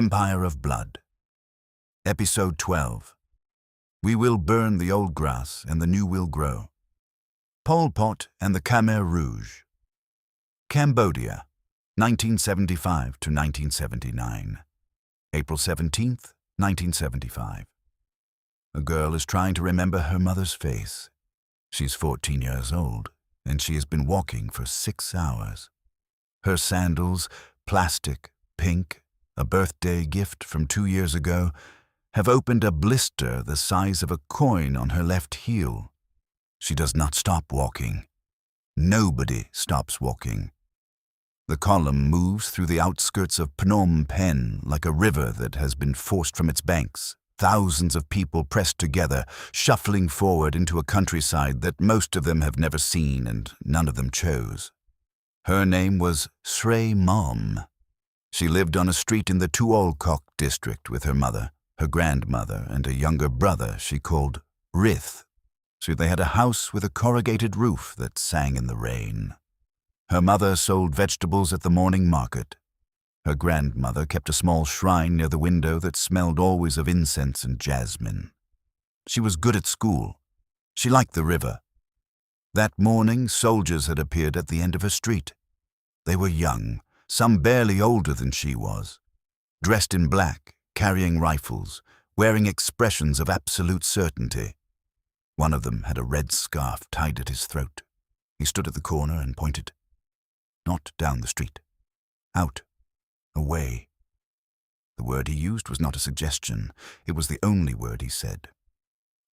Empire of Blood. Episode 12. We will burn the old grass and the new will grow. Pol Pot and the Khmer Rouge. Cambodia, 1975 to 1979. April 17th, 1975. A girl is trying to remember her mother's face. She's 14 years old, and she has been walking for 6 hours. Her sandals, plastic, pink, a birthday gift from 2 years ago, have opened a blister the size of a coin on her left heel. She does not stop walking. Nobody stops walking. The column moves through the outskirts of Phnom Penh like a river that has been forced from its banks. Thousands of people pressed together, shuffling forward into a countryside that most of them have never seen and none of them chose. Her name was Srey Mom. She lived on a street in the Tuol Kok district with her mother, her grandmother, and a younger brother she called Rith. So they had a house with a corrugated roof that sang in the rain. Her mother sold vegetables at the morning market. Her grandmother kept a small shrine near the window that smelled always of incense and jasmine. She was good at school. She liked the river. That morning, soldiers had appeared at the end of her street. They were young, some barely older than she was, dressed in black, carrying rifles, wearing expressions of absolute certainty. One of them had a red scarf tied at his throat. He stood at the corner and pointed. Not down the street. Out. Away. The word he used was not a suggestion. It was the only word he said.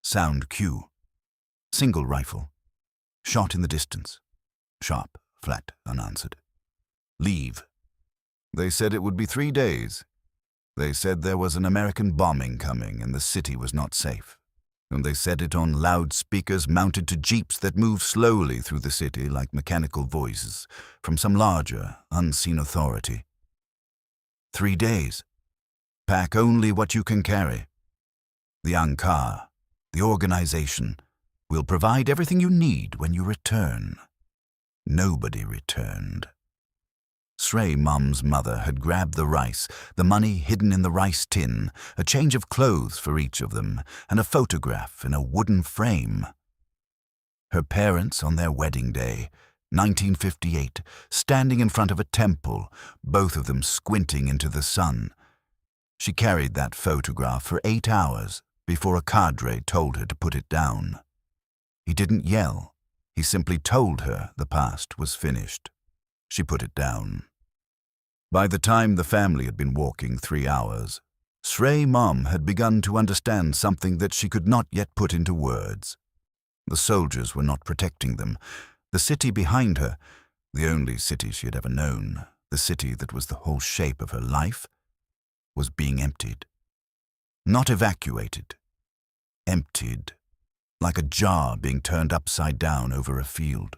Sound cue. Single rifle. Shot in the distance. Sharp, flat, unanswered. Leave. They said it would be 3 days. They said there was an American bombing coming and the city was not safe. And they said it on loudspeakers mounted to jeeps that moved slowly through the city like mechanical voices from some larger, unseen authority. 3 days. Pack only what you can carry. The Ankar, the organization, will provide everything you need when you return. Nobody returned. Srey Mom's mother had grabbed the rice, the money hidden in the rice tin, a change of clothes for each of them, and a photograph in a wooden frame. Her parents on their wedding day, 1958, standing in front of a temple, both of them squinting into the sun. She carried that photograph for 8 hours before a cadre told her to put it down. He didn't yell. He simply told her the past was finished. She put it down. By the time the family had been walking 3 hours, Srey Mom had begun to understand something that she could not yet put into words. The soldiers were not protecting them. The city behind her, the only city she had ever known, the city that was the whole shape of her life, was being emptied. Not evacuated. Emptied, like a jar being turned upside down over a field.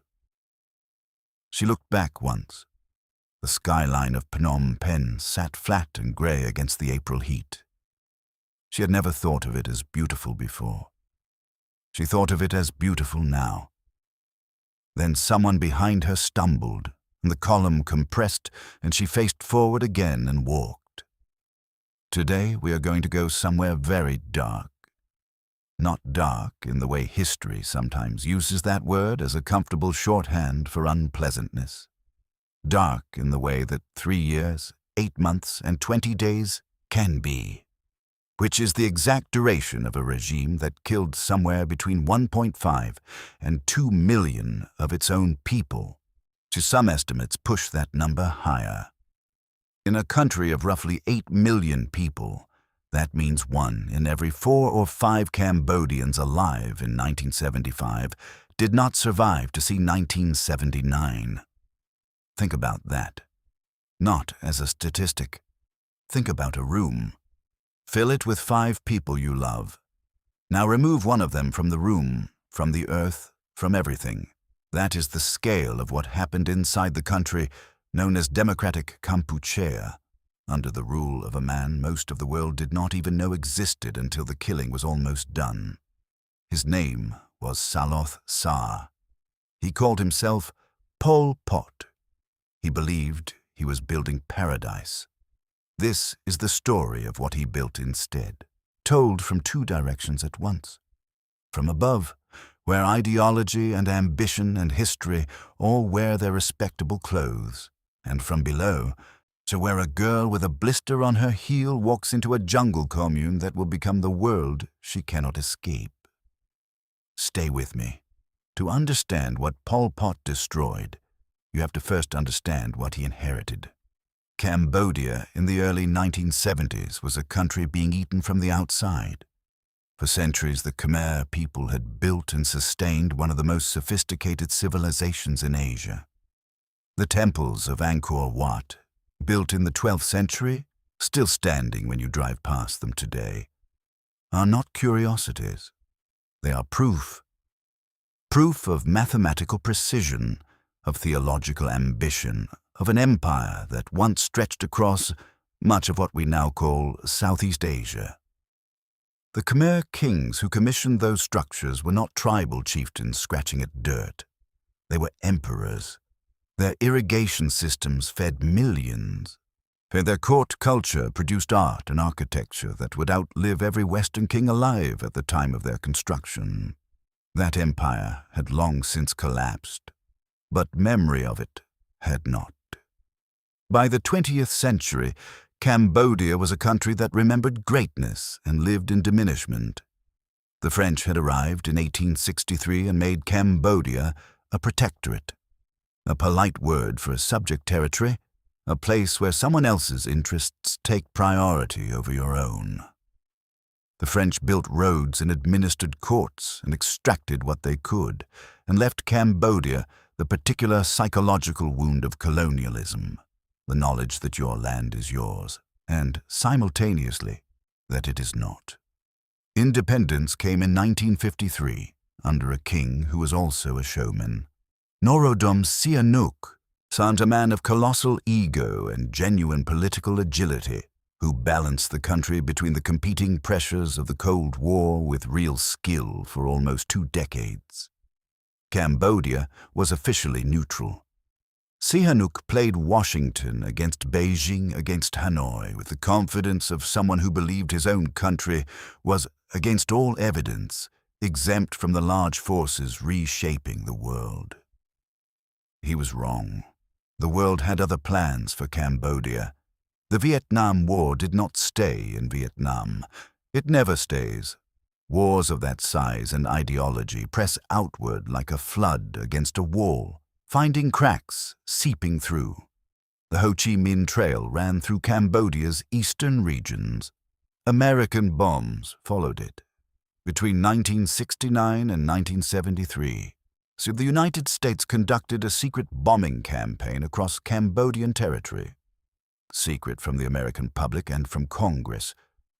She looked back once. The skyline of Phnom Penh sat flat and grey against the April heat. She had never thought of it as beautiful before. She thought of it as beautiful now. Then someone behind her stumbled, and the column compressed, and she faced forward again and walked. Today we are going to go somewhere very dark. Not dark in the way history sometimes uses that word as a comfortable shorthand for unpleasantness. Dark in the way that 3 years, 8 months, and 20 days can be, which is the exact duration of a regime that killed somewhere between 1.5 and 2 million of its own people. To some estimates, push that number higher. In a country of roughly 8 million people, that means 1 in every 4 or 5 Cambodians alive in 1975 did not survive to see 1979. Think about that. Not as a statistic. Think about a room. Fill it with 5 people you love. Now remove one of them from the room, from the earth, from everything. That is the scale of what happened inside the country known as Democratic Kampuchea, under the rule of a man most of the world did not even know existed until the killing was almost done. His name was Saloth Sa. He called himself Pol Pot. He believed he was building paradise. This is the story of what he built instead, told from two directions at once. From above, where ideology and ambition and history all wear their respectable clothes, and from below, to where a girl with a blister on her heel walks into a jungle commune that will become the world she cannot escape. Stay with me. To understand what Pol Pot destroyed, you have to first understand what he inherited. Cambodia in the early 1970s was a country being eaten from the outside. For centuries, the Khmer people had built and sustained one of the most sophisticated civilizations in Asia. The temples of Angkor Wat, built in the 12th century, still standing when you drive past them today, are not curiosities. They are proof of mathematical precision, of theological ambition, of an empire that once stretched across much of what we now call Southeast Asia. The Khmer kings who commissioned those structures were not tribal chieftains scratching at dirt. They were emperors. Their irrigation systems fed millions. Their court culture produced art and architecture that would outlive every Western king alive at the time of their construction. That empire had long since collapsed, but memory of it had not. By the 20th century, Cambodia was a country that remembered greatness and lived in diminishment. The French had arrived in 1863 and made Cambodia a protectorate, a polite word for a subject territory, a place where someone else's interests take priority over your own. The French built roads and administered courts and extracted what they could, and left Cambodia the particular psychological wound of colonialism, the knowledge that your land is yours, and simultaneously that it is not. Independence came in 1953 under a king who was also a showman. Norodom Sihanouk, a man of colossal ego and genuine political agility, who balanced the country between the competing pressures of the Cold War with real skill for almost 2 decades. Cambodia was officially neutral. Sihanouk played Washington against Beijing against Hanoi with the confidence of someone who believed his own country was, against all evidence, exempt from the large forces reshaping the world. He was wrong. The world had other plans for Cambodia. The Vietnam War did not stay in Vietnam. It never stays. Wars of that size and ideology press outward like a flood against a wall, finding cracks, seeping through. The Ho Chi Minh Trail ran through Cambodia's eastern regions. American bombs followed it. Between 1969 and 1973, so the United States conducted a secret bombing campaign across Cambodian territory. Secret from the American public and from Congress,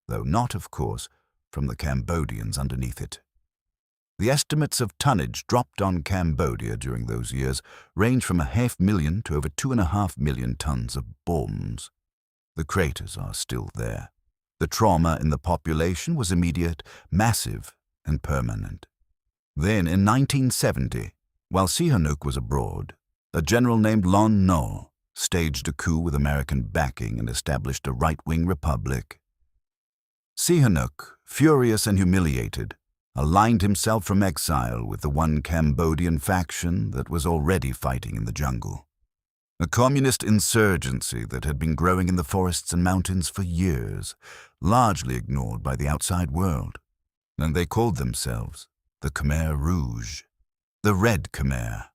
though not, of course, from the Cambodians underneath it. The estimates of tonnage dropped on Cambodia during those years range from 500,000 to over 2.5 million tons of bombs. The craters are still there. The trauma in the population was immediate, massive, and permanent. Then, in 1970, while Sihanouk was abroad, a general named Lon Nol staged a coup with American backing and established a right-wing republic. Sihanouk, furious and humiliated, aligned himself from exile with the one Cambodian faction that was already fighting in the jungle. A communist insurgency that had been growing in the forests and mountains for years, largely ignored by the outside world. And they called themselves the Khmer Rouge, the Red Khmer.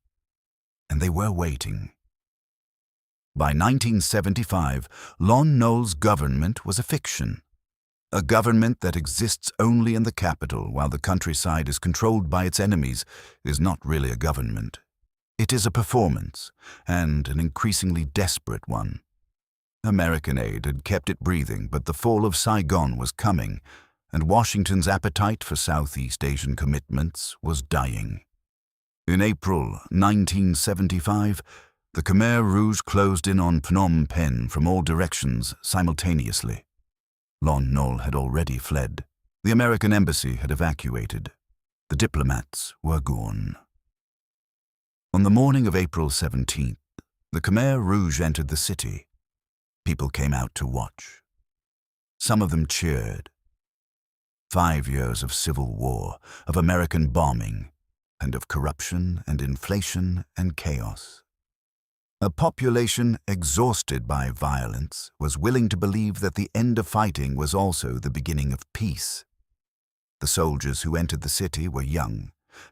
And they were waiting. By 1975, Lon Nol's government was a fiction. A government that exists only in the capital while the countryside is controlled by its enemies is not really a government. It is a performance, and an increasingly desperate one. American aid had kept it breathing, but the fall of Saigon was coming, and Washington's appetite for Southeast Asian commitments was dying. In April 1975, the Khmer Rouge closed in on Phnom Penh from all directions simultaneously. Lon Nol had already fled. The American embassy had evacuated. The diplomats were gone. On the morning of April 17th, the Khmer Rouge entered the city. People came out to watch. Some of them cheered. 5 years of civil war, of American bombing, and of corruption and inflation and chaos. A population exhausted by violence was willing to believe that the end of fighting was also the beginning of peace. The soldiers who entered the city were young,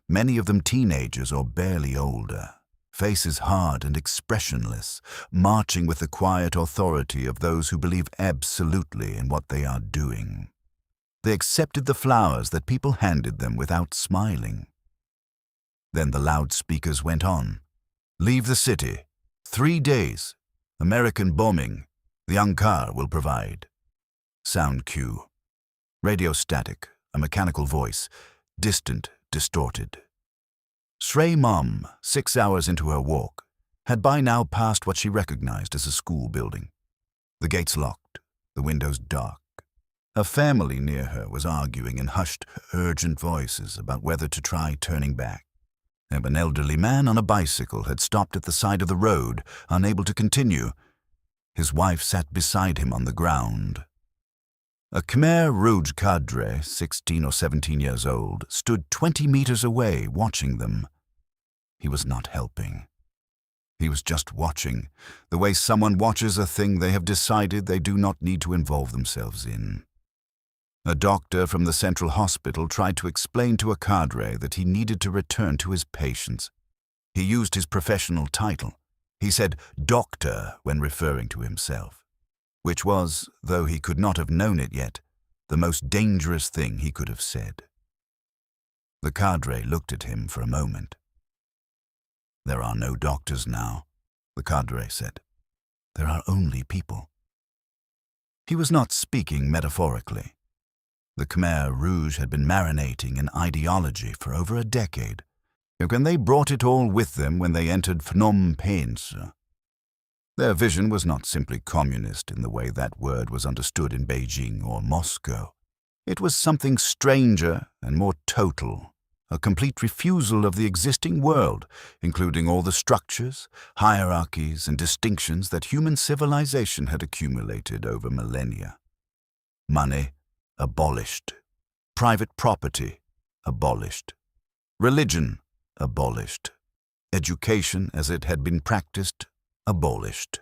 many of them teenagers or barely older, faces hard and expressionless, marching with the quiet authority of those who believe absolutely in what they are doing. They accepted the flowers that people handed them without smiling. Then the loudspeakers went on. Leave the city. 3 days. American bombing. The Angkar will provide. Sound cue. Radio static, a mechanical voice, distant, distorted. Shrey Mom, 6 hours into her walk, had by now passed what she recognized as a school building. The gates locked, the windows dark. A family near her was arguing in hushed, urgent voices about whether to try turning back. An elderly man on a bicycle had stopped at the side of the road, unable to continue. His wife sat beside him on the ground. A Khmer Rouge cadre, 16 or 17 years old, stood 20 meters away watching them. He was not helping. He was just watching, the way someone watches a thing they have decided they do not need to involve themselves in. A doctor from the central hospital tried to explain to a cadre that he needed to return to his patients. He used his professional title. He said doctor when referring to himself, which was, though he could not have known it yet, the most dangerous thing he could have said. The cadre looked at him for a moment. There are no doctors now, the cadre said. There are only people. He was not speaking metaphorically. The Khmer Rouge had been marinating in ideology for over a decade, and they brought it all with them when they entered Phnom Penh. Their vision was not simply communist in the way that word was understood in Beijing or Moscow. It was something stranger and more total, a complete refusal of the existing world, including all the structures, hierarchies, and distinctions that human civilization had accumulated over millennia. Money, abolished. Private property, abolished. Religion, abolished. Education as it had been practiced, abolished.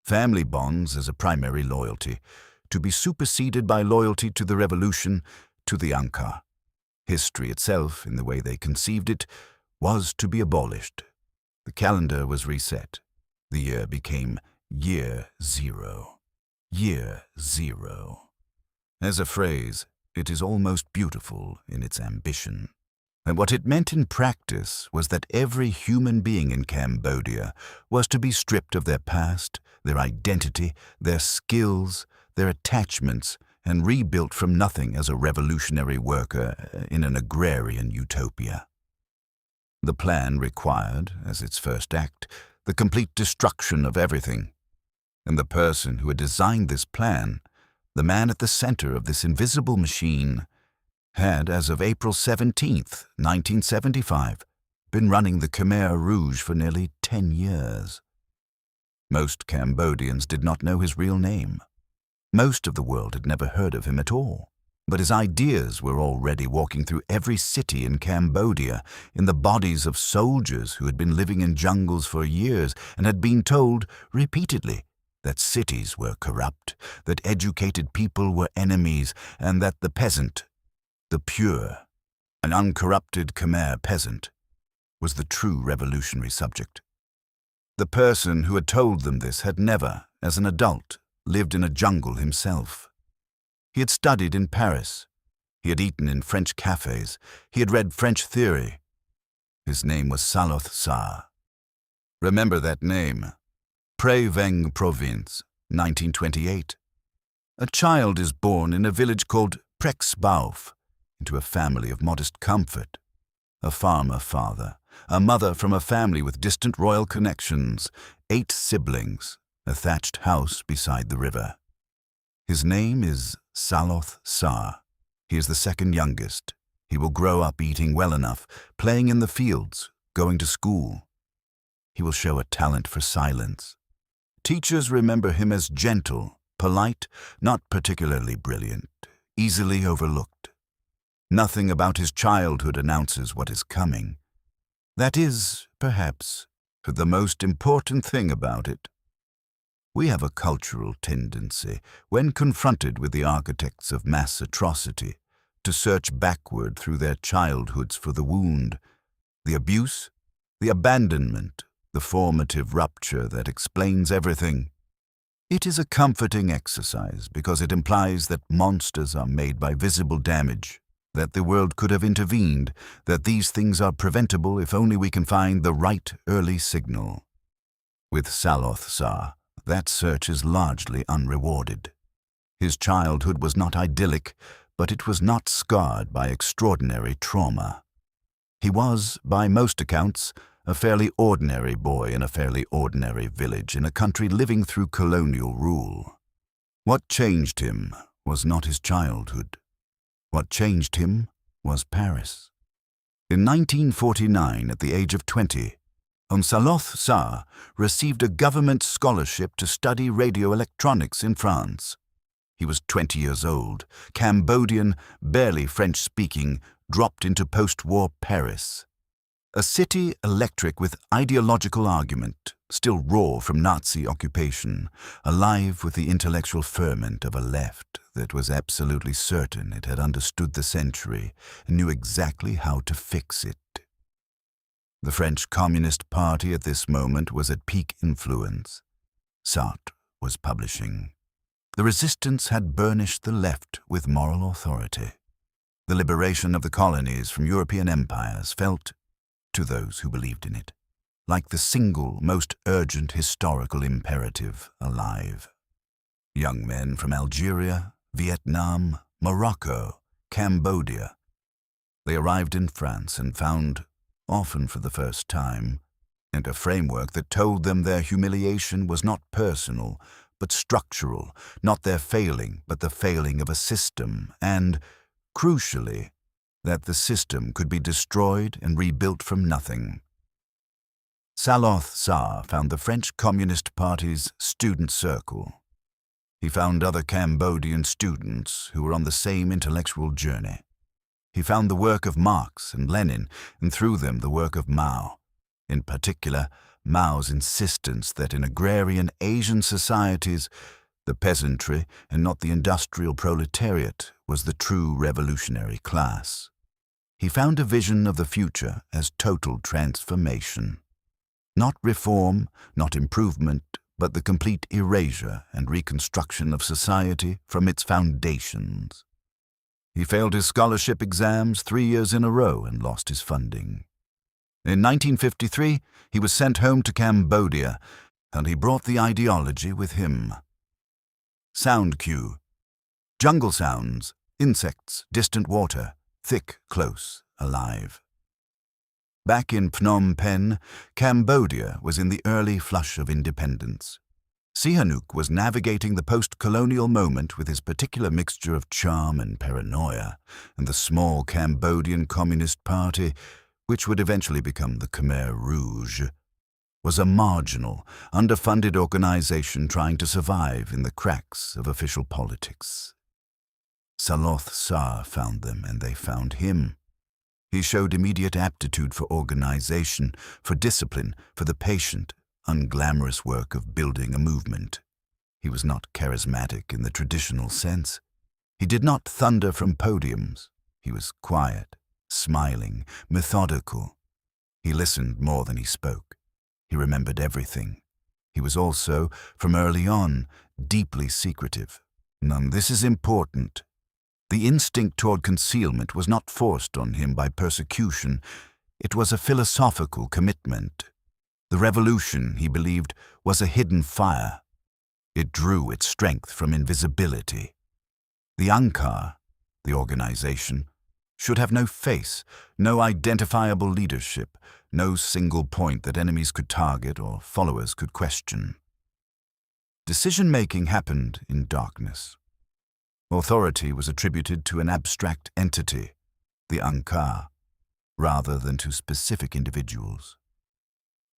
Family bonds as a primary loyalty, to be superseded by loyalty to the revolution, to the Angkar. History itself, in the way they conceived it, was to be abolished. The calendar was reset. The year became Year Zero. Year Zero. As a phrase, it is almost beautiful in its ambition. And what it meant in practice was that every human being in Cambodia was to be stripped of their past, their identity, their skills, their attachments, and rebuilt from nothing as a revolutionary worker in an agrarian utopia. The plan required, as its first act, the complete destruction of everything. And the person who had designed this plan, the man at the center of this invisible machine, had, as of April 17th, 1975, been running the Khmer Rouge for nearly 10 years. Most Cambodians did not know his real name. Most of the world had never heard of him at all. But his ideas were already walking through every city in Cambodia in the bodies of soldiers who had been living in jungles for years and had been told repeatedly that cities were corrupt, that educated people were enemies, and that the peasant, the pure, an uncorrupted Khmer peasant, was the true revolutionary subject. The person who had told them this had never, as an adult, lived in a jungle himself. He had studied in Paris. He had eaten in French cafes. He had read French theory. His name was Saloth Sa. Remember that name. Pre Veng Province, 1928. A child is born in a village called Prexbauf, into a family of modest comfort. A farmer father, a mother from a family with distant royal connections, 8 siblings, a thatched house beside the river. His name is Saloth Sa. He is the second youngest. He will grow up eating well enough, playing in the fields, going to school. He will show a talent for silence. Teachers remember him as gentle, polite, not particularly brilliant, easily overlooked. Nothing about his childhood announces what is coming. That is, perhaps, the most important thing about it. We have a cultural tendency, when confronted with the architects of mass atrocity, to search backward through their childhoods for the wound, the abuse, the abandonment, the formative rupture that explains everything. It is a comforting exercise because it implies that monsters are made by visible damage, that the world could have intervened, that these things are preventable if only we can find the right early signal. With Saloth Sar, that search is largely unrewarded. His childhood was not idyllic, but it was not scarred by extraordinary trauma. He was, by most accounts, a fairly ordinary boy in a fairly ordinary village in a country living through colonial rule. What changed him was not his childhood. What changed him was Paris. In 1949, at the age of 20, Saloth Sar received a government scholarship to study radioelectronics in France. He was 20 years old, Cambodian, barely French-speaking, dropped into post-war Paris. A city electric with ideological argument, still raw from Nazi occupation, alive with the intellectual ferment of a left that was absolutely certain it had understood the century and knew exactly how to fix it. The French Communist Party at this moment was at peak influence. Sartre was publishing. The resistance had burnished the left with moral authority. The liberation of the colonies from European empires felt, to those who believed in it, like the single most urgent historical imperative alive. Young men from Algeria, Vietnam, Morocco, Cambodia. They arrived in France and found, often for the first time, and a framework that told them their humiliation was not personal, but structural, not their failing, but the failing of a system, and, crucially, that the system could be destroyed and rebuilt from nothing. Saloth Sar found the French Communist Party's student circle. He found other Cambodian students who were on the same intellectual journey. He found the work of Marx and Lenin, and through them the work of Mao. In particular, Mao's insistence that in agrarian Asian societies, the peasantry and not the industrial proletariat was the true revolutionary class. He found a vision of the future as total transformation. Not reform, not improvement, but the complete erasure and reconstruction of society from its foundations. He failed his scholarship exams 3 years in a row and lost his funding. In 1953, he was sent home to Cambodia, and he brought the ideology with him. Sound cue. Jungle sounds, insects, distant water, thick, close, alive. Back in Phnom Penh, Cambodia was in the early flush of independence. Sihanouk was navigating the post-colonial moment with his particular mixture of charm and paranoia, and the small Cambodian Communist Party, which would eventually become the Khmer Rouge, was a marginal, underfunded organization trying to survive in the cracks of official politics. Saloth Sar found them, and they found him. He showed immediate aptitude for organization, for discipline, for the patient, unglamorous work of building a movement. He was not charismatic in the traditional sense. He did not thunder from podiums. He was quiet, smiling, methodical. He listened more than he spoke. He remembered everything. He was also, from early on, deeply secretive. And this is important. The instinct toward concealment was not forced on him by persecution. It was a philosophical commitment. The revolution, he believed, was a hidden fire. It drew its strength from invisibility. The Ankar, the organization, should have no face, no identifiable leadership, no single point that enemies could target or followers could question. Decision-making happened in darkness. Authority was attributed to an abstract entity, the Ankar, rather than to specific individuals.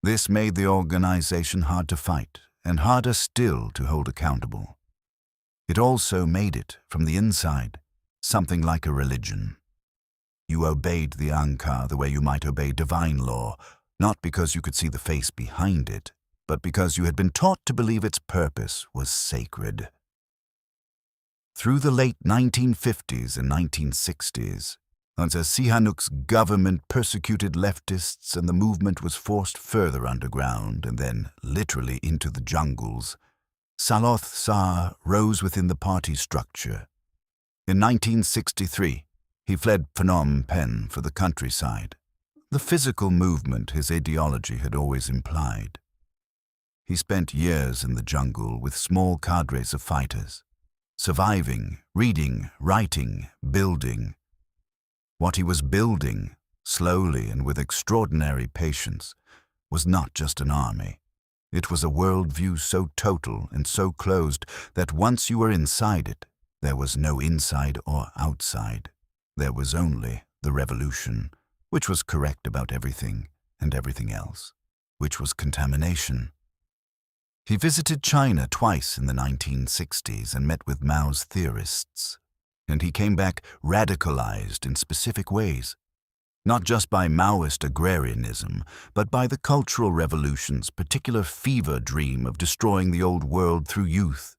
This made the organization hard to fight and harder still to hold accountable. It also made it, from the inside, something like a religion. You obeyed the Angkar the way you might obey divine law, not because you could see the face behind it, but because you had been taught to believe its purpose was sacred. Through the late 1950s and 1960s, as Sihanouk's government persecuted leftists and the movement was forced further underground and then literally into the jungles, Saloth Sar rose within the party structure. In 1963, he fled Phnom Penh for the countryside, the physical movement his ideology had always implied. He spent years in the jungle with small cadres of fighters, surviving, reading, writing, building. What he was building, slowly and with extraordinary patience, was not just an army. It was a worldview so total and so closed that once you were inside it, there was no inside or outside. There was only the revolution, which was correct about everything and everything else, which was contamination. He visited China twice in the 1960s and met with Mao's theorists, and he came back radicalized in specific ways, not just by Maoist agrarianism, but by the Cultural Revolution's particular fever dream of destroying the old world through youth,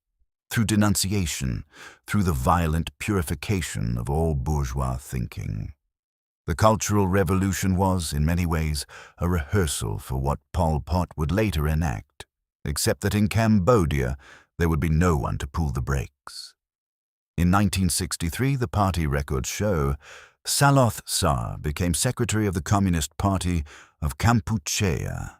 through denunciation, through the violent purification of all bourgeois thinking. The Cultural Revolution was, in many ways, a rehearsal for what Pol Pot would later enact, except that in Cambodia there would be no one to pull the brakes. In 1963, the party records show, Saloth Sar became secretary of the Communist Party of Kampuchea.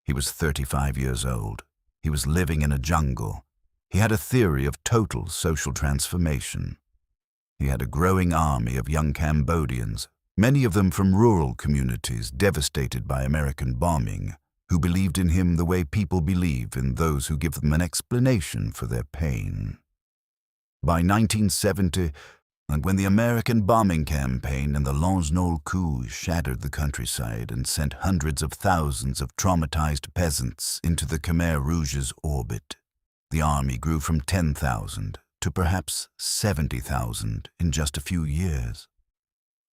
He was 35 years old. He was living in a jungle. He had a theory of total social transformation. He had a growing army of young Cambodians, many of them from rural communities devastated by American bombing, who believed in him the way people believe in those who give them an explanation for their pain. By 1970, and when the American bombing campaign and the Lonsnol coup shattered the countryside and sent hundreds of thousands of traumatized peasants into the Khmer Rouge's orbit, the army grew from 10,000 to perhaps 70,000 in just a few years.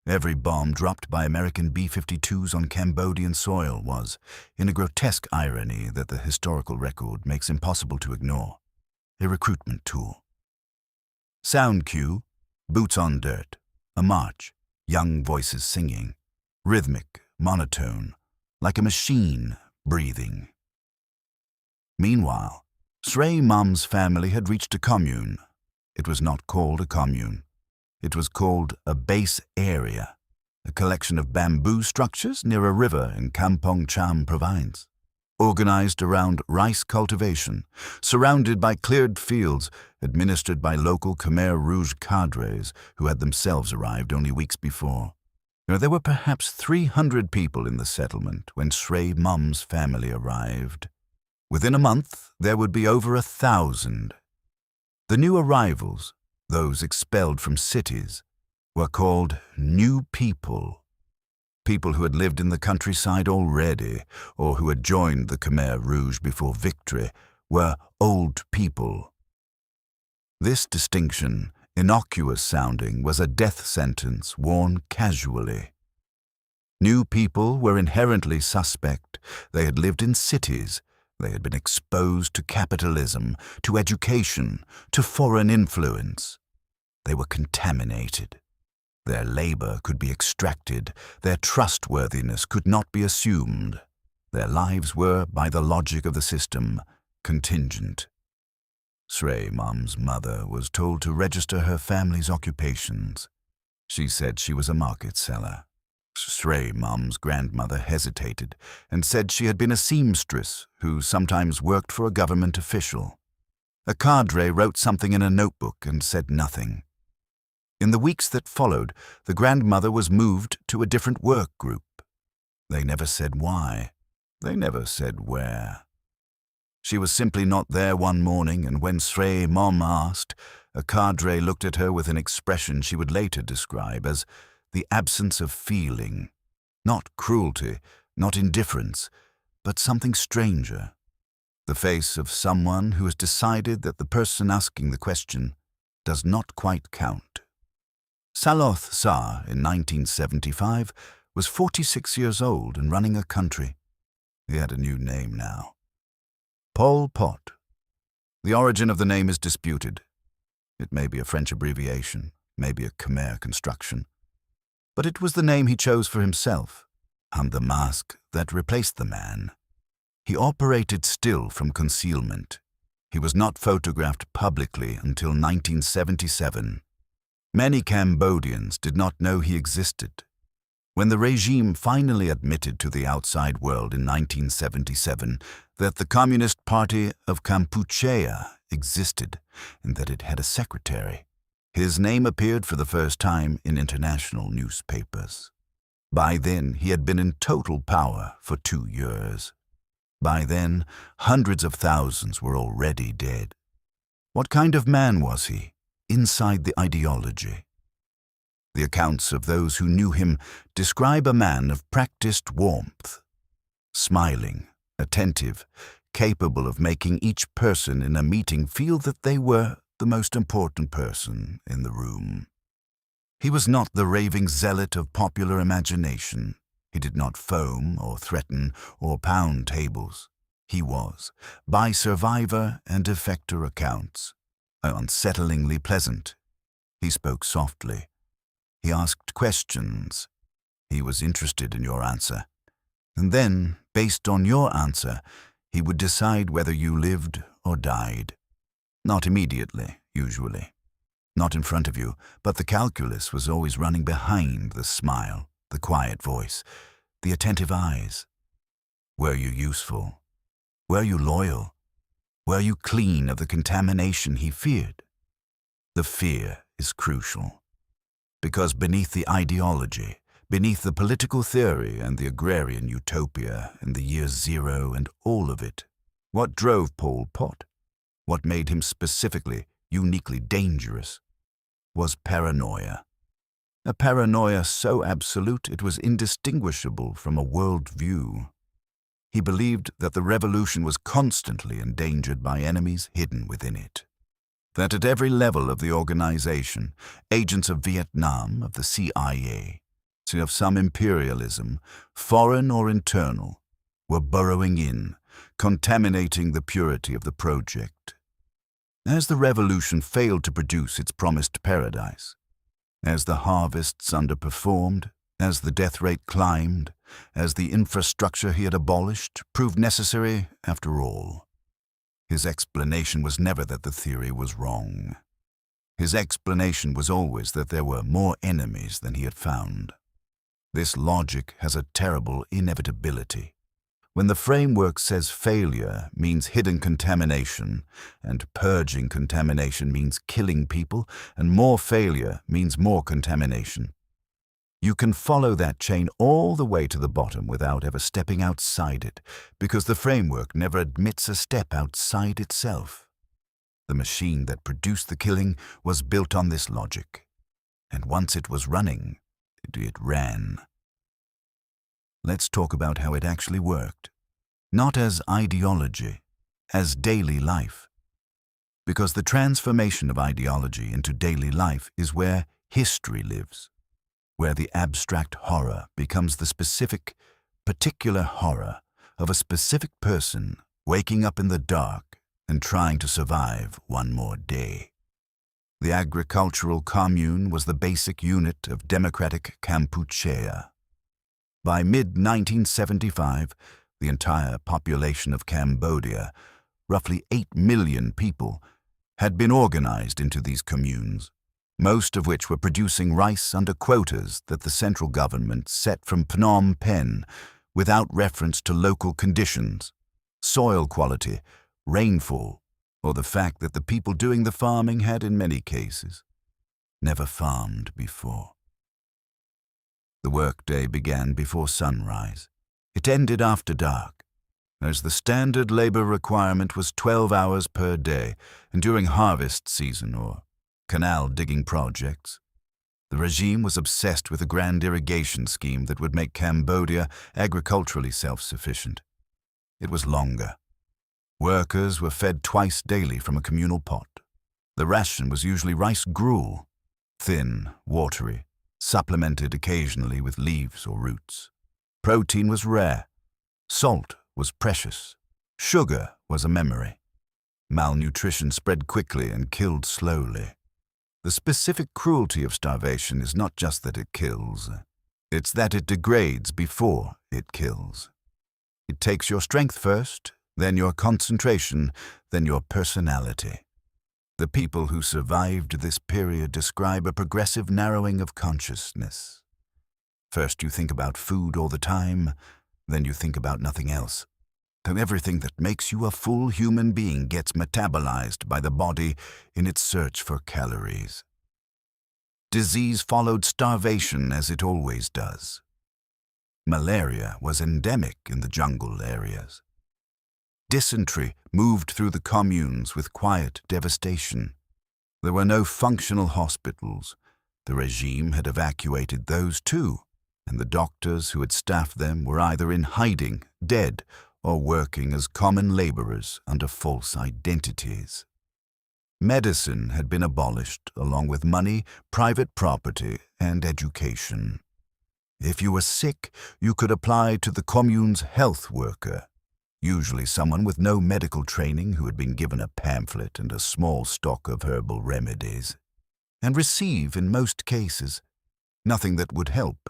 Every bomb dropped by American B-52s on Cambodian soil was, in a grotesque irony that the historical record makes impossible to ignore, a recruitment tool. Sound cue, boots on dirt, a march, young voices singing, rhythmic, monotone, like a machine breathing. Meanwhile, Srey Mom's family had reached a commune. It was not called a commune. It was called a base area, a collection of bamboo structures near a river in Kampong Cham province, organized around rice cultivation, surrounded by cleared fields, administered by local Khmer Rouge cadres who had themselves arrived only weeks before. There were perhaps 300 people in the settlement when Srey Mom's family arrived. Within a month, there would be over 1,000. The new arrivals, those expelled from cities, were called new people. People who had lived in the countryside already, or who had joined the Khmer Rouge before victory, were old people. This distinction, innocuous sounding, was a death sentence worn casually. New people were inherently suspect. They had lived in cities. They had been exposed to capitalism, to education, to foreign influence. They were contaminated. Their labor could be extracted. Their trustworthiness could not be assumed. Their lives were, by the logic of the system, contingent. Srey Mom's mother was told to register her family's occupations. She said she was a market seller. Srey Mom's grandmother hesitated and said she had been a seamstress who sometimes worked for a government official. A cadre wrote something in a notebook and said nothing. In the weeks that followed, the grandmother was moved to a different work group. They never said why. They never said where. She was simply not there one morning, and when Srey Mom asked, a cadre looked at her with an expression she would later describe as the absence of feeling, not cruelty, not indifference, but something stranger. the face of someone who has decided that the person asking the question does not quite count. Saloth Sa, in 1975, was 46 years old and running a country. He had a new name now. Pol Pot. The origin of the name is disputed. It may be a French abbreviation, maybe a Khmer construction. But it was the name he chose for himself, and the mask that replaced the man. He operated still from concealment. He was not photographed publicly until 1977. Many Cambodians did not know he existed. When the regime finally admitted to the outside world in 1977 that the Communist Party of Kampuchea existed and that it had a secretary, his name appeared for the first time in international newspapers. By then, he had been in total power for 2 years. By then, hundreds of thousands were already dead. What kind of man was he, inside the ideology? The accounts of those who knew him describe a man of practiced warmth, smiling, attentive, capable of making each person in a meeting feel that they were the most important person in the room. He was not the raving zealot of popular imagination. He did not foam or threaten or pound tables. He was, by survivor and defector accounts, unsettlingly pleasant. He spoke softly. He asked questions. He was interested in your answer. And then, based on your answer, he would decide whether you lived or died. Not immediately, usually. Not in front of you, but the calculus was always running behind the smile, the quiet voice, the attentive eyes. Were you useful? Were you loyal? Were you clean of the contamination he feared? The fear is crucial, because beneath the ideology, beneath the political theory and the agrarian utopia and the year zero and all of it, what drove Pol Pot, what made him specifically, uniquely dangerous, was paranoia. A paranoia so absolute it was indistinguishable from a world view. He believed that the revolution was constantly endangered by enemies hidden within it. That at every level of the organization, agents of Vietnam, of the CIA, of some imperialism, foreign or internal, were burrowing in, contaminating the purity of the project. As the revolution failed to produce its promised paradise, as the harvests underperformed, as the death rate climbed, as the infrastructure he had abolished proved necessary after all, his explanation was never that the theory was wrong. His explanation was always that there were more enemies than he had found. This logic has a terrible inevitability. When the framework says failure means hidden contamination, and purging contamination means killing people, and more failure means more contamination, you can follow that chain all the way to the bottom without ever stepping outside it, because the framework never admits a step outside itself. The machine that produced the killing was built on this logic, and once it was running, it ran. Let's talk about how it actually worked. Not as ideology, as daily life. Because the transformation of ideology into daily life is where history lives, where the abstract horror becomes the specific, particular horror of a specific person waking up in the dark and trying to survive one more day. The agricultural commune was the basic unit of democratic Kampuchea. By mid-1975, the entire population of Cambodia, roughly 8 million people, had been organized into these communes, most of which were producing rice under quotas that the central government set from Phnom Penh without reference to local conditions, soil quality, rainfall, or the fact that the people doing the farming had, in many cases, never farmed before. The workday began before sunrise. It ended after dark, as the standard labor requirement was 12 hours per day, and during harvest season or canal digging projects, the regime was obsessed with a grand irrigation scheme that would make Cambodia agriculturally self-sufficient. It was longer. Workers were fed twice daily from a communal pot. The ration was usually rice gruel, thin, watery, supplemented occasionally with leaves or roots. Protein was rare. Salt was precious. Sugar was a memory. Malnutrition spread quickly and killed slowly. The specific cruelty of starvation is not just that it kills. It's that it degrades before it kills. It takes your strength first, then your concentration, then your personality. The people who survived this period describe a progressive narrowing of consciousness. First you think about food all the time, then you think about nothing else. Then everything that makes you a full human being gets metabolized by the body in its search for calories. Disease followed starvation as it always does. Malaria was endemic in the jungle areas. Dysentery moved through the communes with quiet devastation. There were no functional hospitals. The regime had evacuated those too, and the doctors who had staffed them were either in hiding, dead, or working as common laborers under false identities. Medicine had been abolished, along with money, private property, and education. If you were sick, you could apply to the commune's health worker, usually someone with no medical training who had been given a pamphlet and a small stock of herbal remedies, and receive, in most cases, nothing that would help.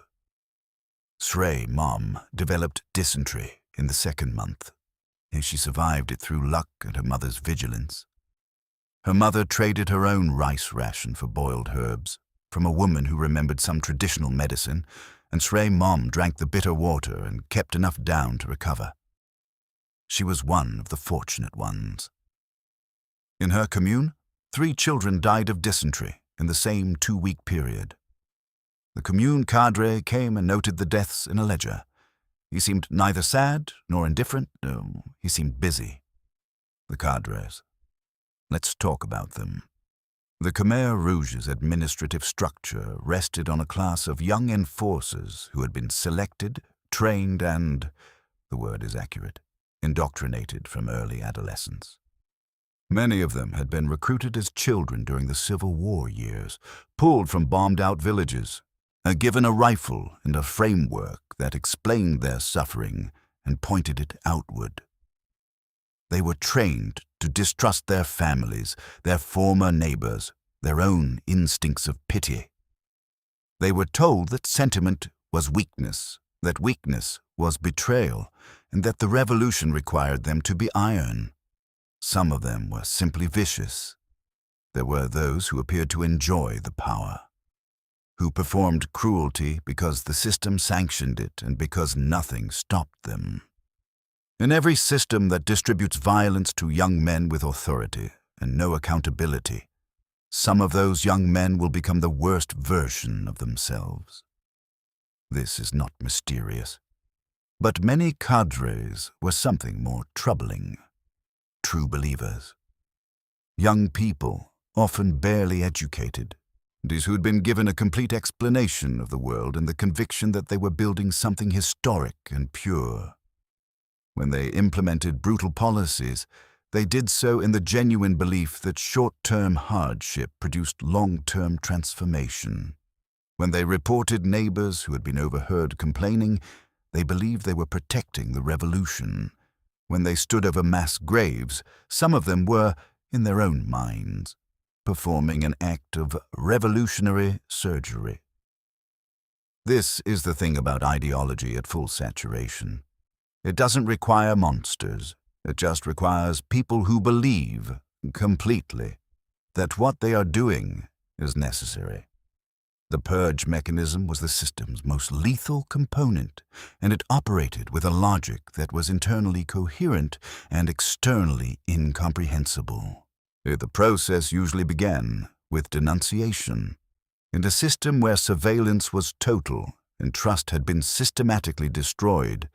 Srey Mom developed dysentery in the second month, and she survived it through luck and her mother's vigilance. Her mother traded her own rice ration for boiled herbs from a woman who remembered some traditional medicine, and Srey Mom drank the bitter water and kept enough down to recover. She was one of the fortunate ones. In her commune, 3 children died of dysentery in the same 2-week period. The commune cadre came and noted the deaths in a ledger. He seemed neither sad nor indifferent. No, he seemed busy. The cadres. Let's talk about them. The Khmer Rouge's administrative structure rested on a class of young enforcers who had been selected, trained, and, the word is accurate, indoctrinated from early adolescence. Many of them had been recruited as children during the Civil War years, pulled from bombed-out villages, and given a rifle and a framework that explained their suffering and pointed it outward. They were trained to distrust their families, their former neighbors, their own instincts of pity. They were told that sentiment was weakness, that weakness was betrayal, and that the revolution required them to be iron. Some of them were simply vicious. There were those who appeared to enjoy the power, who performed cruelty because the system sanctioned it and because nothing stopped them. In every system that distributes violence to young men with authority and no accountability, some of those young men will become the worst version of themselves. This is not mysterious. But many cadres were something more troubling. True believers. Young people, often barely educated, these who'd been given a complete explanation of the world and the conviction that they were building something historic and pure. When they implemented brutal policies, they did so in the genuine belief that short-term hardship produced long-term transformation. When they reported neighbors who had been overheard complaining, they believed they were protecting the revolution. When they stood over mass graves, some of them were, in their own minds, performing an act of revolutionary surgery. This is the thing about ideology at full saturation. It doesn't require monsters. It just requires people who believe, completely, that what they are doing is necessary. The purge mechanism was the system's most lethal component, and it operated with a logic that was internally coherent and externally incomprehensible. The process usually began with denunciation. In a system where surveillance was total and trust had been systematically destroyed,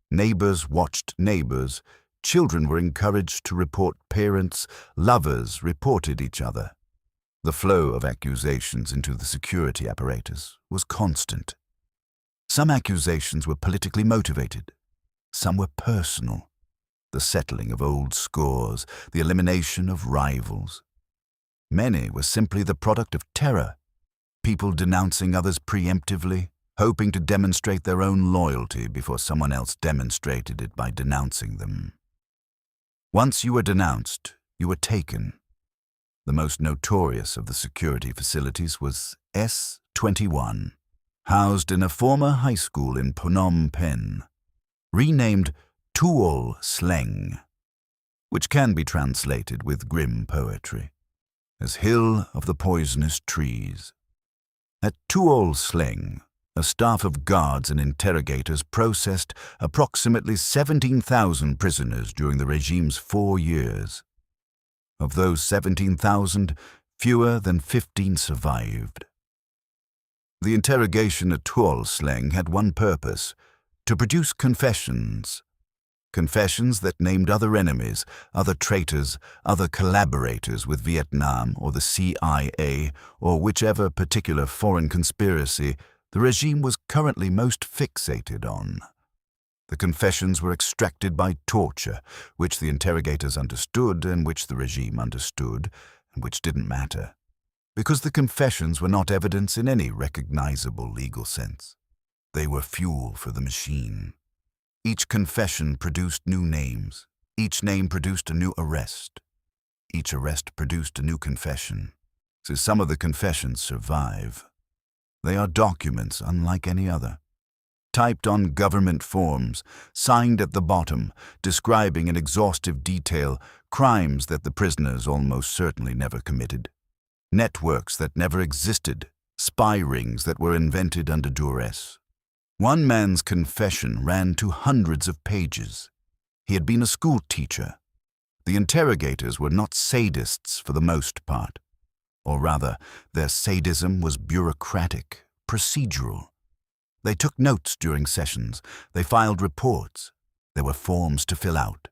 neighbors watched neighbors, children were encouraged to report parents, lovers reported each other. The flow of accusations into the security apparatus was constant. Some accusations were politically motivated. Some were personal. the settling of old scores, the elimination of rivals. Many were simply the product of terror, people denouncing others preemptively, hoping to demonstrate their own loyalty before someone else demonstrated it by denouncing them. Once you were denounced, you were taken. The most notorious of the security facilities was S-21, housed in a former high school in Phnom Penh, renamed Tuol Sleng, which can be translated with grim poetry as Hill of the Poisonous Trees. At Tuol Sleng, a staff of guards and interrogators processed approximately 17,000 prisoners during the regime's 4 years. Of those 17,000, fewer than 15 survived. The interrogation at Tuol Sleng had one purpose: to produce confessions. Confessions that named other enemies, other traitors, other collaborators with Vietnam or the CIA or whichever particular foreign conspiracy the regime was currently most fixated on. The confessions were extracted by torture, which the interrogators understood and which the regime understood, and which didn't matter, because the confessions were not evidence in any recognizable legal sense. They were fuel for the machine. Each confession produced new names. Each name produced a new arrest. Each arrest produced a new confession. So some of the confessions survive. They are documents unlike any other, typed on government forms, signed at the bottom, describing in exhaustive detail crimes that the prisoners almost certainly never committed, networks that never existed, spy rings that were invented under duress. One man's confession ran to hundreds of pages. He had been a school teacher. The interrogators were not sadists for the most part. Or rather, their sadism was bureaucratic, procedural. They took notes during sessions. They filed reports. There were forms to fill out.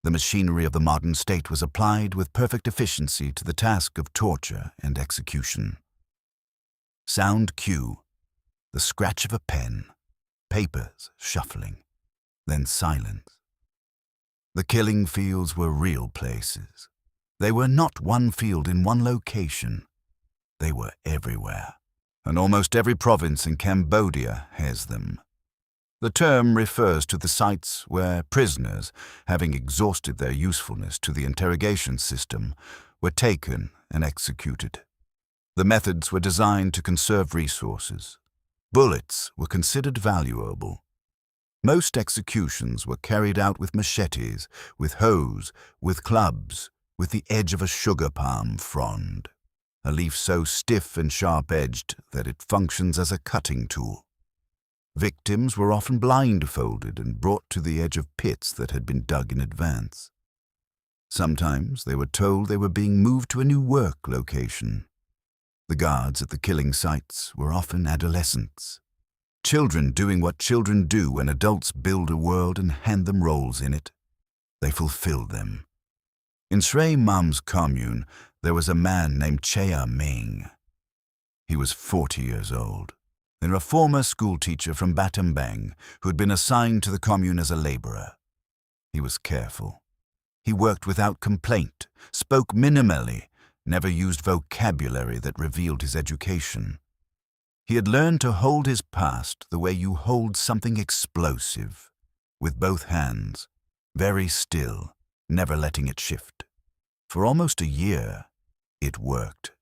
The machinery of the modern state was applied with perfect efficiency to the task of torture and execution. Sound cue, the scratch of a pen, papers shuffling, then silence. The killing fields were real places. They were not one field in one location. They were everywhere, and almost every province in Cambodia has them. The term refers to the sites where prisoners, having exhausted their usefulness to the interrogation system, were taken and executed. The methods were designed to conserve resources. Bullets were considered valuable. Most executions were carried out with machetes, with hoes, with clubs, with the edge of a sugar palm frond, a leaf so stiff and sharp-edged that it functions as a cutting tool. Victims were often blindfolded and brought to the edge of pits that had been dug in advance. Sometimes they were told they were being moved to a new work location. The guards at the killing sites were often adolescents, children doing what children do when adults build a world and hand them roles in it. They fulfilled them. In Srey Mam's commune, there was a man named Chea Ming. He was 40 years old. They were a former schoolteacher from Battambang who had been assigned to the commune as a laborer. He was careful. He worked without complaint, spoke minimally, never used vocabulary that revealed his education. He had learned to hold his past the way you hold something explosive, with both hands, very still, never letting it shift. For almost a year, it worked.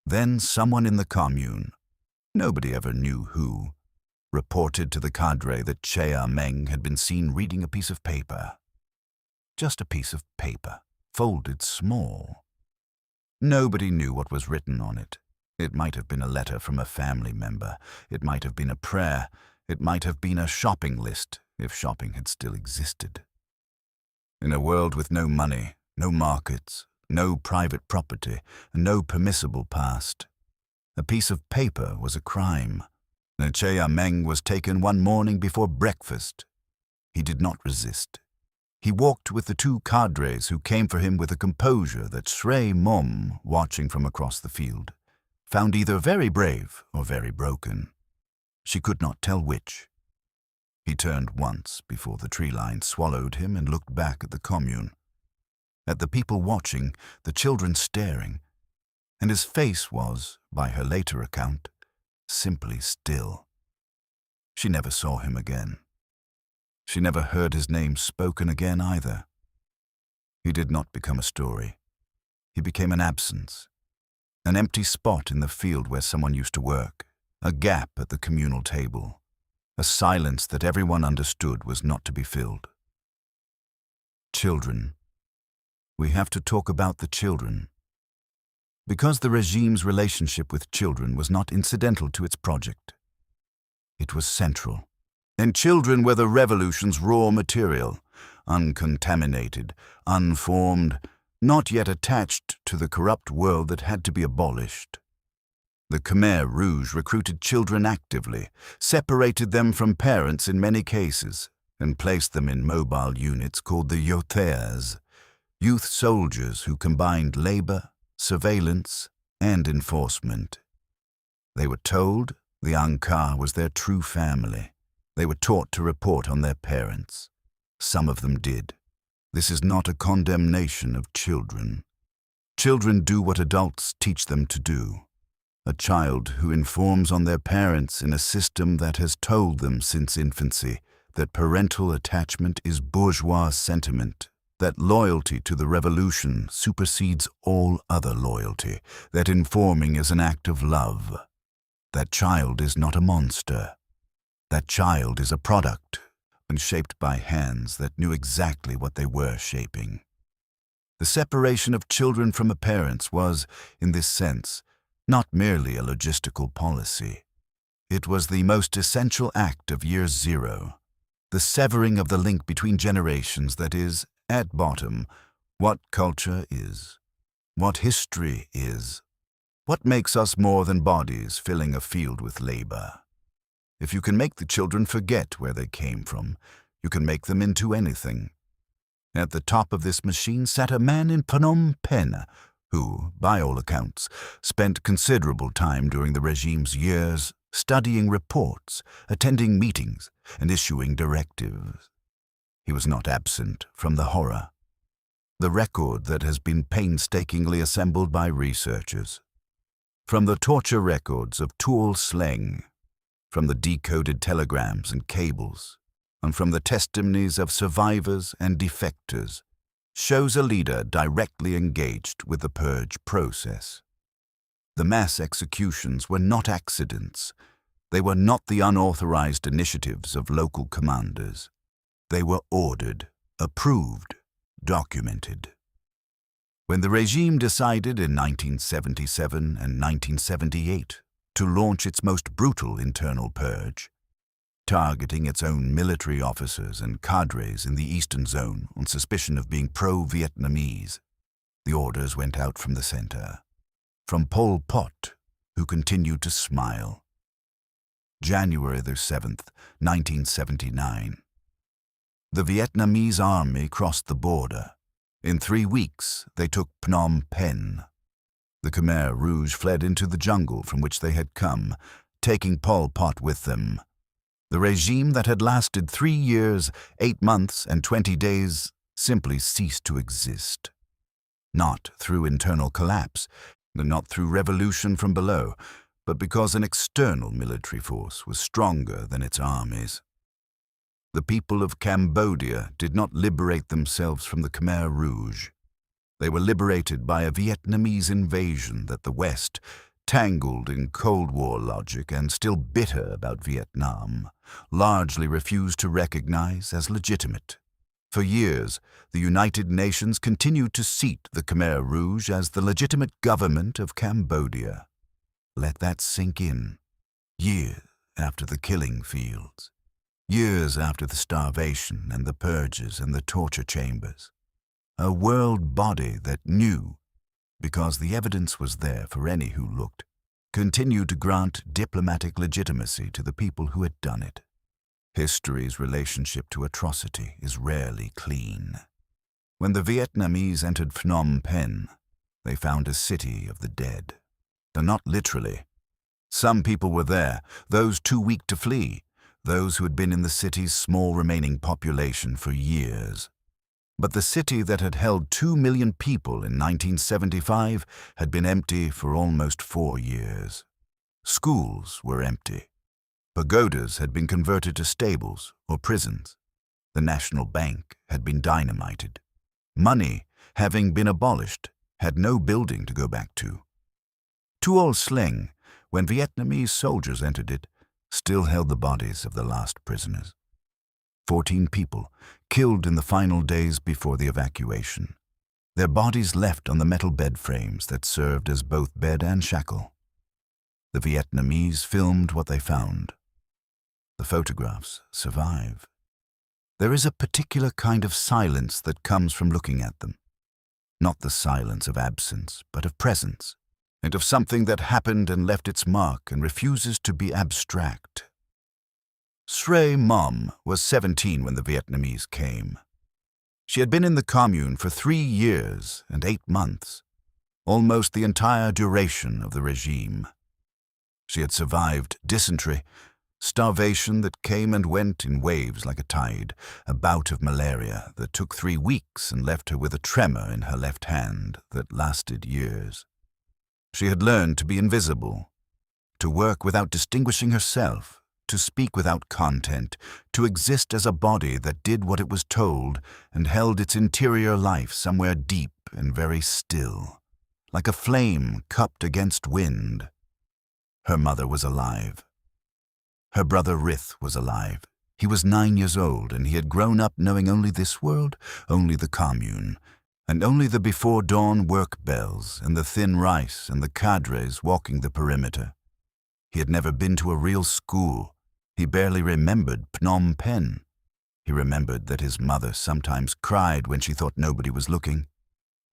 Then someone in the commune, nobody ever knew who, reported to the cadre that Chea Meng had been seen reading a piece of paper. Just a piece of paper, folded small. Nobody knew what was written on it. It might have been a letter from a family member. It might have been a prayer. It might have been a shopping list, if shopping had still existed. In a world with no money, no markets, no private property, and no permissible past, a piece of paper was a crime. And Chea Meng was taken one morning before breakfast. He did not resist. He walked with the two cadres who came for him with a composure that Srey Mom, watching from across the field, found either very brave or very broken. She could not tell which. He turned once before the tree line swallowed him and looked back at the commune, at the people watching, the children staring, and his face was, by her later account, simply still. She never saw him again. She never heard his name spoken again either. He did not become a story. He became an absence, an empty spot in the field where someone used to work, a gap at the communal table, a silence that everyone understood was not to be filled. Children. We have to talk about the children. Because the regime's relationship with children was not incidental to its project. It was central. And children were the revolution's raw material, uncontaminated, unformed, not yet attached to the corrupt world that had to be abolished. The Khmer Rouge recruited children actively, separated them from parents in many cases, and placed them in mobile units called the yothers, youth soldiers who combined labor, surveillance, and enforcement. They were told the Angkar was their true family. They were taught to report on their parents. Some of them did. This is not a condemnation of children. Children do what adults teach them to do. A child who informs on their parents in a system that has told them since infancy that parental attachment is bourgeois sentiment, that loyalty to the revolution supersedes all other loyalty, that informing is an act of love. That child is not a monster. That child is a product, and shaped by hands that knew exactly what they were shaping. The separation of children from their parents was, in this sense, not merely a logistical policy. It was the most essential act of year zero, the severing of the link between generations that is, at bottom, what culture is, what history is, what makes us more than bodies filling a field with labor. If you can make the children forget where they came from, you can make them into anything. At the top of this machine sat a man in Phnom Penh, who, by all accounts, spent considerable time during the regime's years studying reports, attending meetings, and issuing directives. He was not absent from the horror, the record that has been painstakingly assembled by researchers. From the torture records of Tuol Sleng, from the decoded telegrams and cables, and from the testimonies of survivors and defectors, shows a leader directly engaged with the purge process. The mass executions were not accidents. They were not the unauthorized initiatives of local commanders. They were ordered, approved, documented. When the regime decided in 1977 and 1978 to launch its most brutal internal purge, targeting its own military officers and cadres in the Eastern Zone on suspicion of being pro-Vietnamese, the orders went out from the center, from Pol Pot, who continued to smile. January the 7th, 1979. The Vietnamese army crossed the border. In 3 weeks, they took Phnom Penh. The Khmer Rouge fled into the jungle from which they had come, taking Pol Pot with them. The regime that had lasted 3 years, 8 months, and 20 days simply ceased to exist. Not through internal collapse, not through revolution from below, but because an external military force was stronger than its armies. The people of Cambodia did not liberate themselves from the Khmer Rouge. They were liberated by a Vietnamese invasion that the West, tangled in Cold War logic and still bitter about Vietnam, largely refused to recognize as legitimate. For years, the United Nations continued to seat the Khmer Rouge as the legitimate government of Cambodia. Let that sink in. Years after the killing fields, years after the starvation and the purges and the torture chambers, a world body that knew, because the evidence was there for any who looked, continued to grant diplomatic legitimacy to the people who had done it. History's relationship to atrocity is rarely clean. When the Vietnamese entered Phnom Penh, they found a city of the dead. Though not literally. Some people were there, those too weak to flee, those who had been in the city's small remaining population for years. But the city that had held 2 million people in 1975 had been empty for almost 4 years. Schools were empty. Pagodas had been converted to stables or prisons. The National Bank had been dynamited. Money, having been abolished, had no building to go back to. Tuol Sleng, when Vietnamese soldiers entered it, still held the bodies of the last prisoners. 14 people, killed in the final days before the evacuation. Their bodies left on the metal bed frames that served as both bed and shackle. The Vietnamese filmed what they found. The photographs survive. There is a particular kind of silence that comes from looking at them. Not the silence of absence, but of presence, and of something that happened and left its mark and refuses to be abstract. Srey Mom was 17 when the Vietnamese came. She had been in the Commune for 3 years and 8 months, almost the entire duration of the regime. She had survived dysentery, starvation that came and went in waves like a tide, a bout of malaria that took 3 weeks and left her with a tremor in her left hand that lasted years. She had learned to be invisible, to work without distinguishing herself, to speak without content, to exist as a body that did what it was told and held its interior life somewhere deep and very still, like a flame cupped against wind. Her mother was alive. Her brother Rith was alive. He was 9 years old, and he had grown up knowing only this world, only the Commune, and only the before-dawn work bells and the thin rice and the cadres walking the perimeter. He had never been to a real school. He barely remembered Phnom Penh. He remembered that his mother sometimes cried when she thought nobody was looking.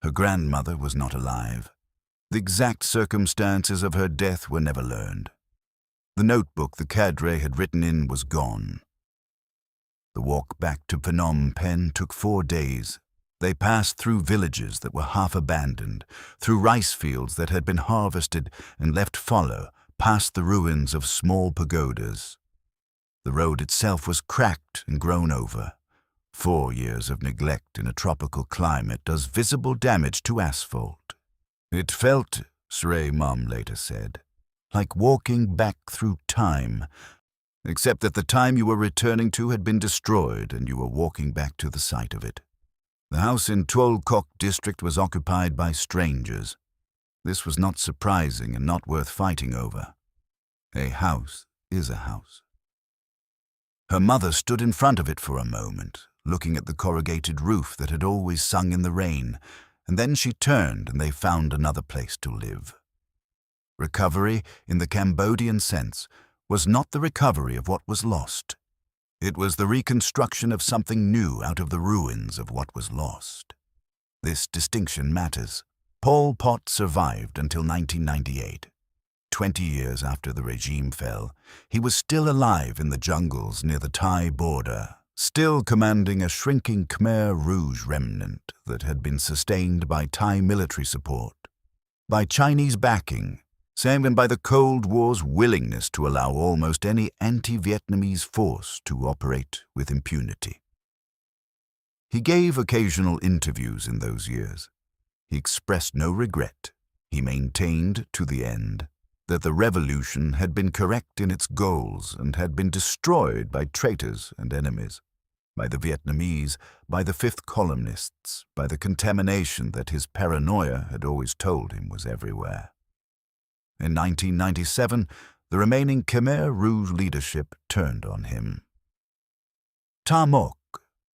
Her grandmother was not alive. The exact circumstances of her death were never learned. The notebook the cadre had written in was gone. The walk back to Phnom Penh took 4 days. They passed through villages that were half abandoned, through rice fields that had been harvested and left fallow, past the ruins of small pagodas. The road itself was cracked and grown over. 4 years of neglect in a tropical climate does visible damage to asphalt. It felt, Srey Mom later said, like walking back through time, except that the time you were returning to had been destroyed and you were walking back to the site of it. The house in Tuol Kok district was occupied by strangers. This was not surprising and not worth fighting over. A house is a house. Her mother stood in front of it for a moment, looking at the corrugated roof that had always sung in the rain, and then she turned and they found another place to live. Recovery, in the Cambodian sense, was not the recovery of what was lost. It was the reconstruction of something new out of the ruins of what was lost. This distinction matters. Pol Pot survived until 1998. 20 years after the regime fell, he was still alive in the jungles near the Thai border, still commanding a shrinking Khmer Rouge remnant that had been sustained by Thai military support, by Chinese backing, and by the Cold War's willingness to allow almost any anti-Vietnamese force to operate with impunity. He gave occasional interviews in those years. He expressed no regret. He maintained to the end that the revolution had been correct in its goals and had been destroyed by traitors and enemies, by the Vietnamese, by the fifth columnists, by the contamination that his paranoia had always told him was everywhere. In 1997, the remaining Khmer Rouge leadership turned on him. Ta Mok,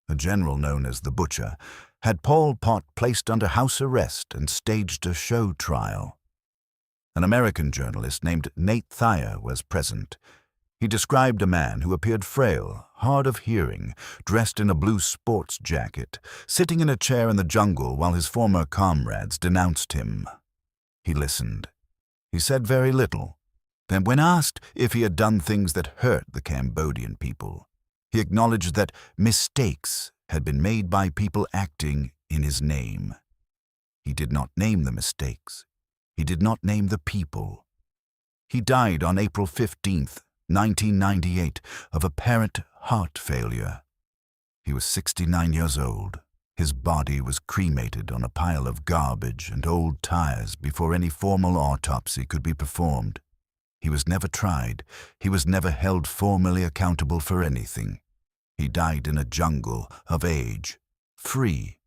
a general known as the Butcher, had Pol Pot placed under house arrest and staged a show trial. An American journalist named Nate Thayer was present. He described a man who appeared frail, hard of hearing, dressed in a blue sports jacket, sitting in a chair in the jungle while his former comrades denounced him. He listened. He said very little, and when asked if he had done things that hurt the Cambodian people, he acknowledged that mistakes had been made by people acting in his name. He did not name the mistakes. He did not name the people. He died on April 15th, 1998, of apparent heart failure. He was 69 years old. His body was cremated on a pile of garbage and old tires before any formal autopsy could be performed. He was never tried. He was never held formally accountable for anything. He died in a jungle of age, free.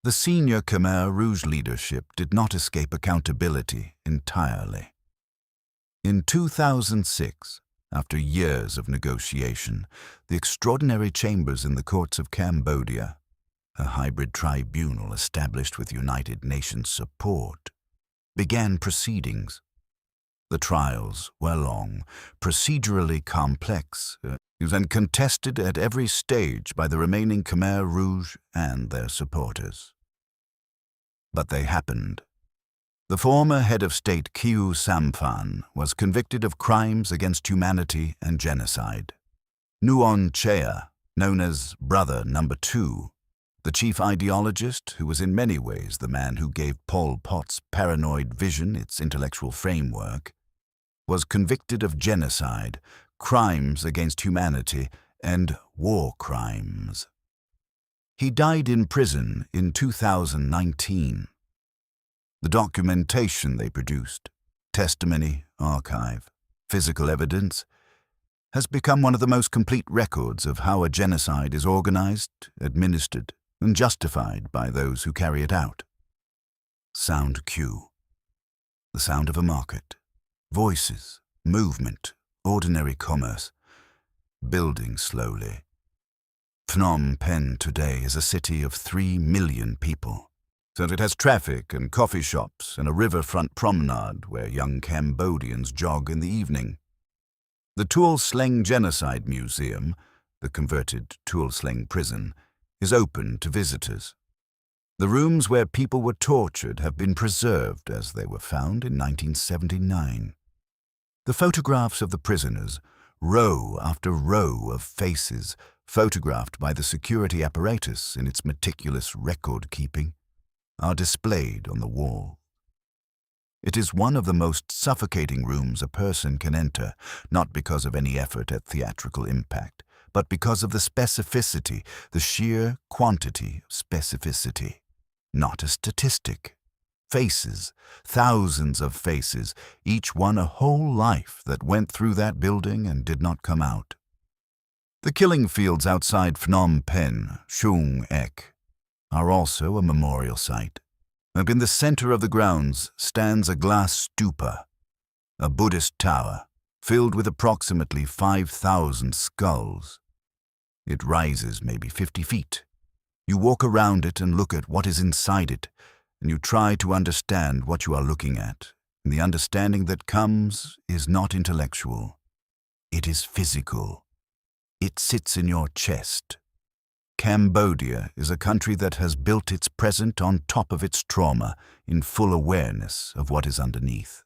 The senior Khmer Rouge leadership did not escape accountability entirely. In 2006, after years of negotiation, the extraordinary chambers in the courts of Cambodia, a hybrid tribunal established with United Nations support, began proceedings. The trials were long, procedurally complex, and contested at every stage by the remaining Khmer Rouge and their supporters. But they happened. The former head of state Khieu Samphan was convicted of crimes against humanity and genocide. Nuon Chea, known as Brother Number 2, the chief ideologist who was in many ways the man who gave Pol Pot's paranoid vision its intellectual framework, was convicted of genocide, crimes against humanity, and war crimes. He died in prison in 2019. The documentation they produced, testimony, archive, physical evidence, has become one of the most complete records of how a genocide is organized, administered, and justified by those who carry it out. Sound cue. The sound of a market. Voices, movement, ordinary commerce, building slowly. Phnom Penh today is a city of 3 million people, so it has traffic and coffee shops and a riverfront promenade where young Cambodians jog in the evening. The Tuol Sleng Genocide Museum, the converted Tuol Sleng prison, is open to visitors. The rooms where people were tortured have been preserved as they were found in 1979. The photographs of the prisoners, row after row of faces, photographed by the security apparatus in its meticulous record-keeping, are displayed on the wall. It is one of the most suffocating rooms a person can enter, not because of any effort at theatrical impact, but because of the specificity, the sheer quantity of specificity. Not a statistic. Faces, thousands of faces, each one a whole life that went through that building and did not come out. The killing fields outside Phnom Penh, Shung Ek, are also a memorial site. And in the center of the grounds stands a glass stupa, a Buddhist tower, filled with approximately 5,000 skulls. It rises maybe 50 feet. You walk around it and look at what is inside it, and you try to understand what you are looking at. And the understanding that comes is not intellectual. It is physical. It sits in your chest. Cambodia is a country that has built its present on top of its trauma in full awareness of what is underneath.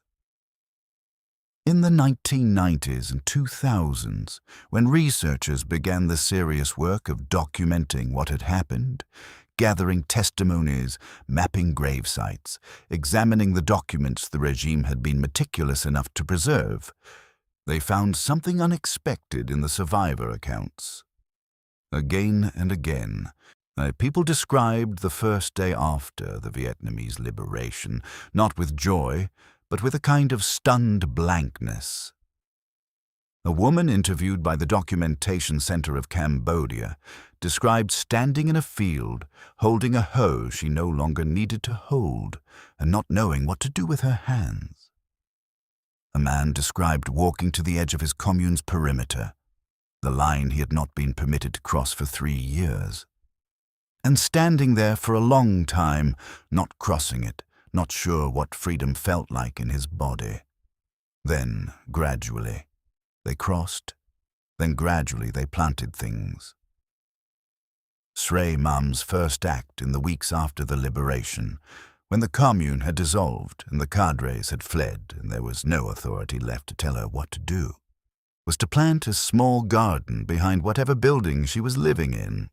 In the 1990s and 2000s, when researchers began the serious work of documenting what had happened, gathering testimonies, mapping grave sites, examining the documents the regime had been meticulous enough to preserve, they found something unexpected in the survivor accounts. Again and again, people described the first day after the Vietnamese liberation, not with joy, but with a kind of stunned blankness. A woman interviewed by the Documentation Center of Cambodia described standing in a field, holding a hoe she no longer needed to hold, and not knowing what to do with her hands. A man described walking to the edge of his commune's perimeter, the line he had not been permitted to cross for 3 years, and standing there for a long time, not crossing it, not sure what freedom felt like in his body. Then, gradually, they crossed, then gradually they planted things. Srey Mam's first act in the weeks after the liberation, when the commune had dissolved and the cadres had fled and there was no authority left to tell her what to do, was to plant a small garden behind whatever building she was living in.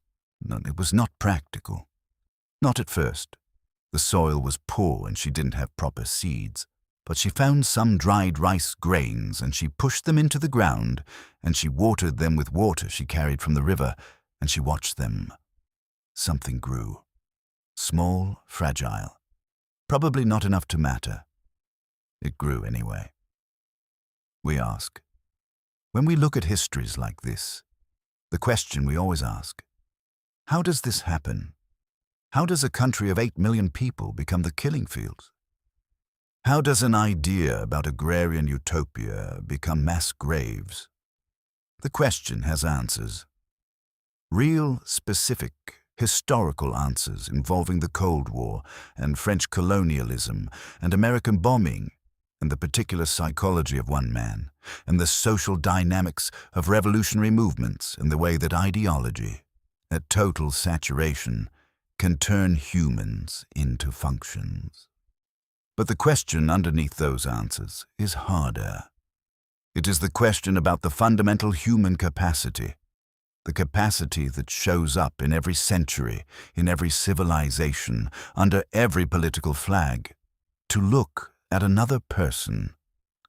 It was not practical. Not at first. The soil was poor and she didn't have proper seeds. but she found some dried rice grains, and she pushed them into the ground, and she watered them with water she carried from the river, and she watched them. Something grew. Small, fragile. Probably not enough to matter. It grew anyway. We ask, when we look at histories like this, the question we always ask, how does this happen? How does a country of 8 million people become the killing fields? How does an idea about agrarian utopia become mass graves? The question has answers. Real, specific, historical answers involving the Cold War and French colonialism and American bombing and the particular psychology of one man and the social dynamics of revolutionary movements and the way that ideology, at total saturation, can turn humans into functions. But the question underneath those answers is harder. It is the question about the fundamental human capacity, the capacity that shows up in every century, in every civilization, under every political flag, to look at another person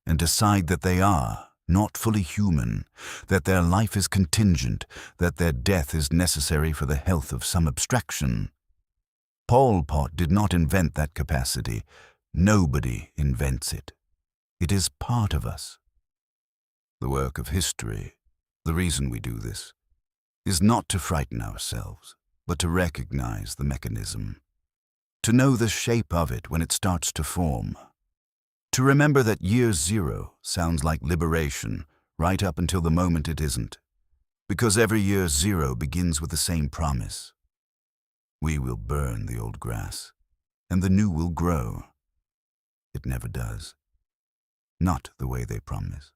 and decide that they are not fully human, that their life is contingent, that their death is necessary for the health of some abstraction. Pol Pot did not invent that capacity. Nobody invents it. It is part of us. The work of history, the reason we do this, is not to frighten ourselves, but to recognize the mechanism, to know the shape of it when it starts to form, to remember that year zero sounds like liberation right up until the moment it isn't, because every year zero begins with the same promise. We will burn the old grass, and the new will grow. It never does. Not the way they promise.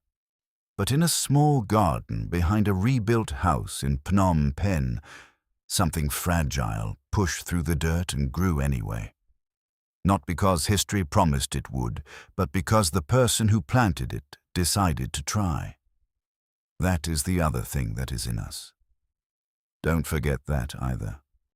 But in a small garden behind a rebuilt house in Phnom Penh, something fragile pushed through the dirt and grew anyway. Not because history promised it would, but because the person who planted it decided to try. That is the other thing that is in us. Don't forget that either.